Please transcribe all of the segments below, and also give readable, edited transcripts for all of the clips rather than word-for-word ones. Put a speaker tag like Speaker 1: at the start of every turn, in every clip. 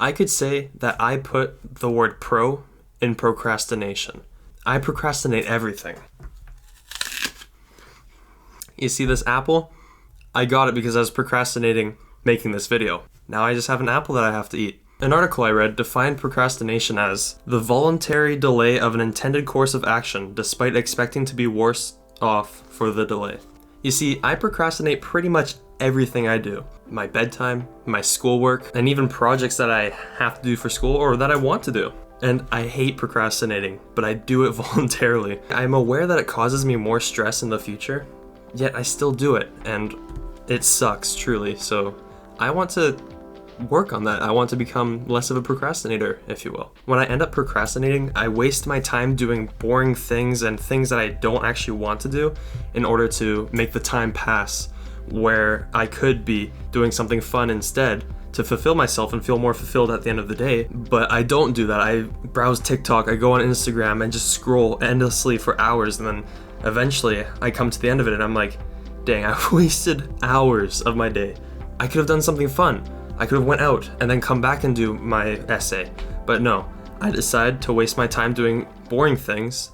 Speaker 1: I could say that I put the word pro in procrastination. I procrastinate everything. You see this apple? I got it because I was procrastinating making this video. Now I just have an apple that I have to eat. An article I read defined procrastination as the voluntary delay of an intended course of action despite expecting to be worse off for the delay. You see, I procrastinate pretty much everything I do. My bedtime, my schoolwork, and even projects that I have to do for school or that I want to do. And I hate procrastinating, but I do it voluntarily. I'm aware that it causes me more stress in the future, yet I still do it, and it sucks, truly. So I want to work on that. I want to become less of a procrastinator, if you will. When I end up procrastinating, I waste my time doing boring things and things that I don't actually want to do in order to make the time pass, where I could be doing something fun instead to fulfill myself and feel more fulfilled at the end of the day. But I don't do that. I browse TikTok, I go on Instagram and just scroll endlessly for hours, and then eventually I come to the end of it and I'm like, dang, I wasted hours of my day. I could have done something fun. I could have went out and then come back and do my essay. But no, I decide to waste my time doing boring things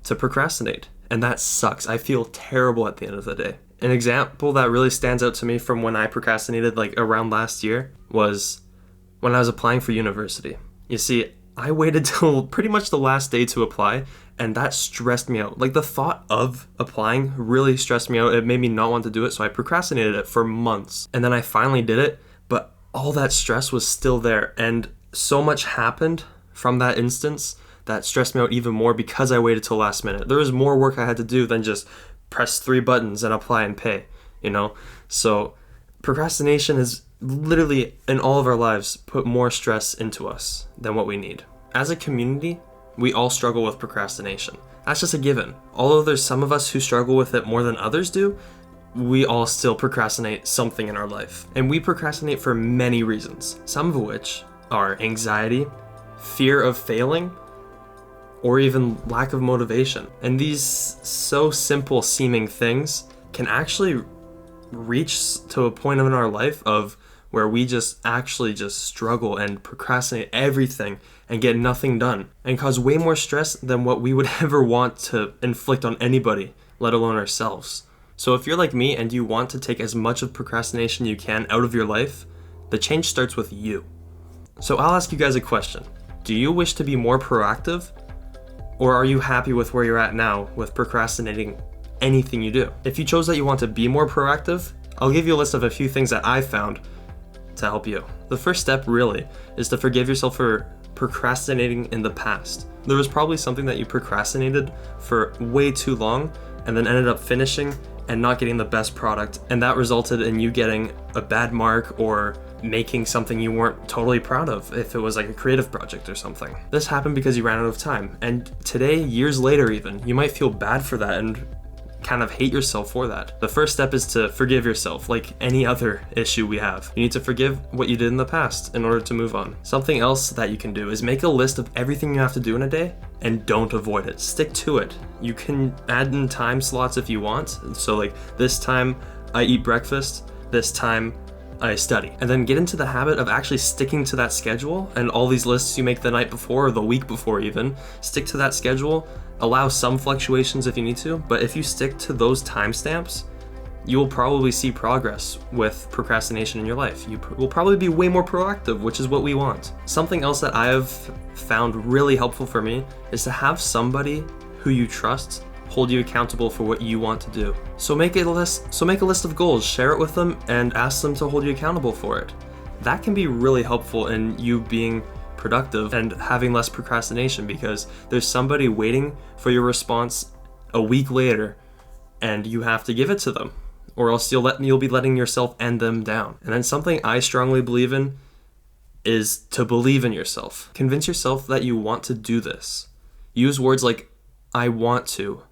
Speaker 1: to procrastinate. And that sucks. I feel terrible at the end of the day. An example that really stands out to me from when I procrastinated like around last year was when I was applying for university. You see, I waited till pretty much the last day to apply, and that stressed me out. Like, the thought of applying really stressed me out. It made me not want to do it, so I procrastinated it for months. And then I finally did it, but all that stress was still there, and so much happened from that instance that stressed me out even more because I waited till last minute. There was more work I had to do than just press 3 buttons and apply and pay, you know? So procrastination is literally, in all of our lives, put more stress into us than what we need. As a community, we all struggle with procrastination. That's just a given. Although there's some of us who struggle with it more than others do, we all still procrastinate something in our life. And we procrastinate for many reasons, some of which are anxiety, fear of failing, or even lack of motivation. And these so simple seeming things can actually reach to a point in our life of where we just struggle and procrastinate everything and get nothing done, and cause way more stress than what we would ever want to inflict on anybody, let alone ourselves. So if you're like me and you want to take as much of procrastination you can out of your life, the change starts with you. So I'll ask you guys a question. Do you wish to be more proactive? Or are you happy with where you're at now with procrastinating anything you do? If you chose that you want to be more proactive, I'll give you a list of a few things that I've found to help you. The first step really is to forgive yourself for procrastinating in the past. There was probably something that you procrastinated for way too long and then ended up finishing and not getting the best product, and that resulted in you getting a bad mark or making something you weren't totally proud of if it was like a creative project or something. This happened because you ran out of time, and today, years later even, you might feel bad for that and kind of hate yourself for that. The first step is to forgive yourself, like any other issue we have. You need to forgive what you did in the past in order to move on. Something else that you can do is make a list of everything you have to do in a day and don't avoid it. Stick to it. You can add in time slots if you want. So like, this time I eat breakfast, this time I study. And then get into the habit of actually sticking to that schedule, and all these lists you make the night before or the week before even, stick to that schedule. Allow some fluctuations if you need to, but if you stick to those timestamps, you will probably see progress with procrastination in your life. You will probably be way more proactive, which is what we want. Something else that I have found really helpful for me is to have somebody who you trust hold you accountable for what you want to do. So make a list of goals, share it with them, and ask them to hold you accountable for it. That can be really helpful in you being productive and having less procrastination, because there's somebody waiting for your response a week later and you have to give it to them, or else you'll be letting yourself and them down. And then something I strongly believe in is to believe in yourself. Convince yourself that you want to do this. Use words like I want to,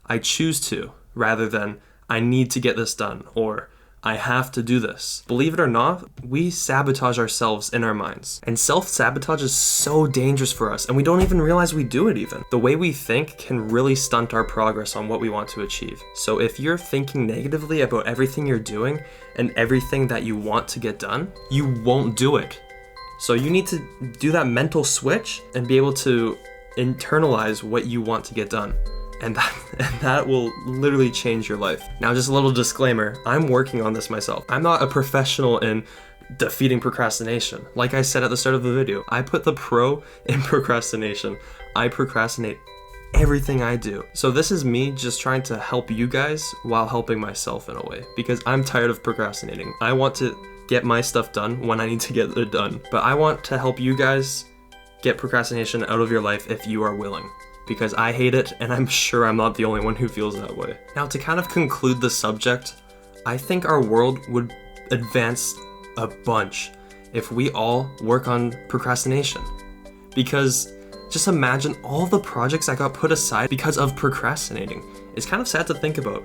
Speaker 1: I choose to, rather than I need to get this done, or I have to do this. Believe it or not, we sabotage ourselves in our minds. And self-sabotage is so dangerous for us, and we don't even realize we do it even. The way we think can really stunt our progress on what we want to achieve. So if you're thinking negatively about everything you're doing and everything that you want to get done, you won't do it. So you need to do that mental switch and be able to internalize what you want to get done. And that will literally change your life. Now, just a little disclaimer, I'm working on this myself. I'm not a professional in defeating procrastination. Like I said at the start of the video, I put the pro in procrastination. I procrastinate everything I do. So this is me just trying to help you guys while helping myself in a way, because I'm tired of procrastinating. I want to get my stuff done when I need to get it done. But I want to help you guys get procrastination out of your life if you are willing, because I hate it and I'm sure I'm not the only one who feels that way. Now, to kind of conclude the subject, I think our world would advance a bunch if we all work on procrastination. Because just imagine all the projects that got put aside because of procrastinating. It's kind of sad to think about.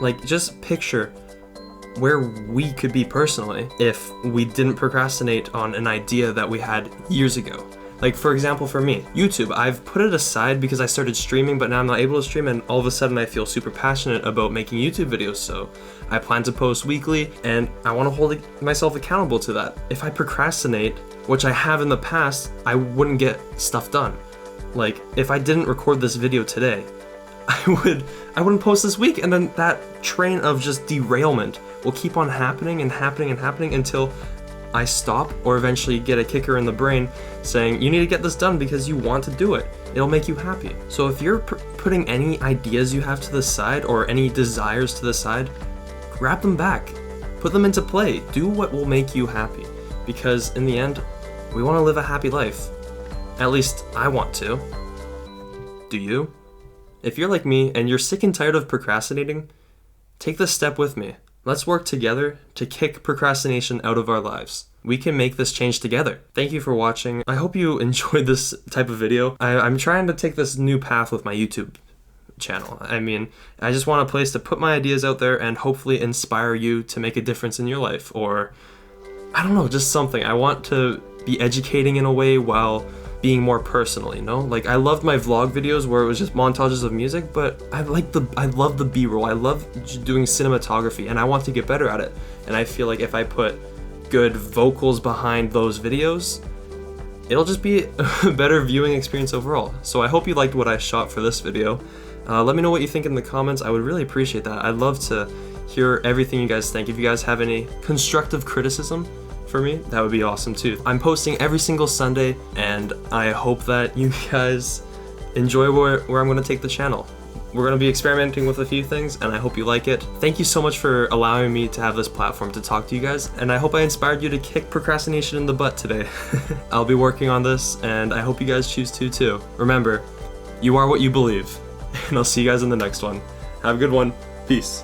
Speaker 1: Like, just picture where we could be personally if we didn't procrastinate on an idea that we had years ago. Like, for example, for me, YouTube, I've put it aside because I started streaming, but now I'm not able to stream, and all of a sudden I feel super passionate about making YouTube videos, so I plan to post weekly, and I want to hold myself accountable to that. If I procrastinate, which I have in the past, I wouldn't get stuff done. Like, if I didn't record this video today, I wouldn't post this week, and then that train of just derailment will keep on happening and happening and happening until I stop or eventually get a kicker in the brain saying, you need to get this done because you want to do it. It'll make you happy. So if you're putting any ideas you have to the side or any desires to the side, grab them back, put them into play, do what will make you happy. Because in the end, we want to live a happy life. At least I want to. Do you? If you're like me and you're sick and tired of procrastinating, take this step with me. Let's work together to kick procrastination out of our lives. We can make this change together. Thank you for watching. I hope you enjoyed this type of video. I'm trying to take this new path with my YouTube channel. I mean, I just want a place to put my ideas out there and hopefully inspire you to make a difference in your life, or I don't know, just something. I want to be educating in a way while being more personal, you know? Like, I loved my vlog videos where it was just montages of music, but I love the B-roll. I love doing cinematography, and I want to get better at it. And I feel like if I put good vocals behind those videos, it'll just be a better viewing experience overall. So I hope you liked what I shot for this video. Let me know what you think in the comments. I would really appreciate that. I'd love to hear everything you guys think. If you guys have any constructive criticism for me, that would be awesome too. I'm posting every single Sunday, and I hope that you guys enjoy where I'm going to take the channel. We're going to be experimenting with a few things, and I hope you like it. Thank you so much for allowing me to have this platform to talk to you guys, and I hope I inspired you to kick procrastination in the butt today. I'll be working on this, and I hope you guys choose to too. Remember, you are what you believe, and I'll see you guys in the next one. Have a good one. Peace.